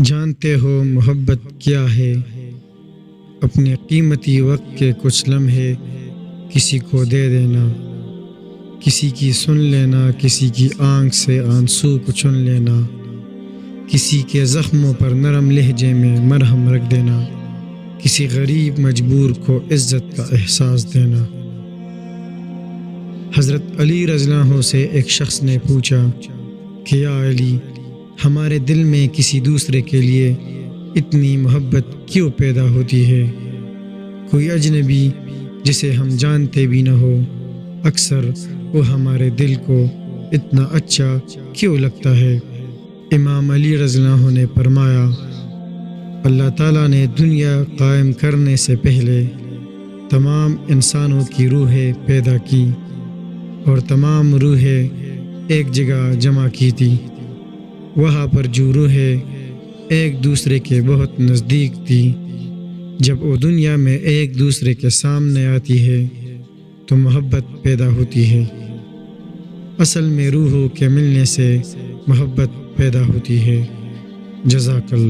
جانتے ہو محبت کیا ہے؟ اپنے قیمتی وقت کے کچھ لمحے کسی کو دے دینا، کسی کی سن لینا، کسی کی آنکھ سے آنسو کو چن لینا، کسی کے زخموں پر نرم لہجے میں مرہم رکھ دینا، کسی غریب مجبور کو عزت کا احساس دینا۔ حضرت علی رضی اللہ عنہ سے ایک شخص نے پوچھا کہ یا علی، ہمارے دل میں کسی دوسرے کے لیے اتنی محبت کیوں پیدا ہوتی ہے؟ کوئی اجنبی جسے ہم جانتے بھی نہ ہو، اکثر وہ ہمارے دل کو اتنا اچھا کیوں لگتا ہے؟ امام علی رضی اللہ عنہ نے فرمایا، اللہ تعالیٰ نے دنیا قائم کرنے سے پہلے تمام انسانوں کی روحیں پیدا کی اور تمام روحیں ایک جگہ جمع کی تھی۔ وہاں پر جو روحیں ایک دوسرے کے بہت نزدیک تھی، جب وہ دنیا میں ایک دوسرے کے سامنے آتی ہے تو محبت پیدا ہوتی ہے۔ اصل میں روحوں کے ملنے سے محبت پیدا ہوتی ہے۔ جزاک اللہ۔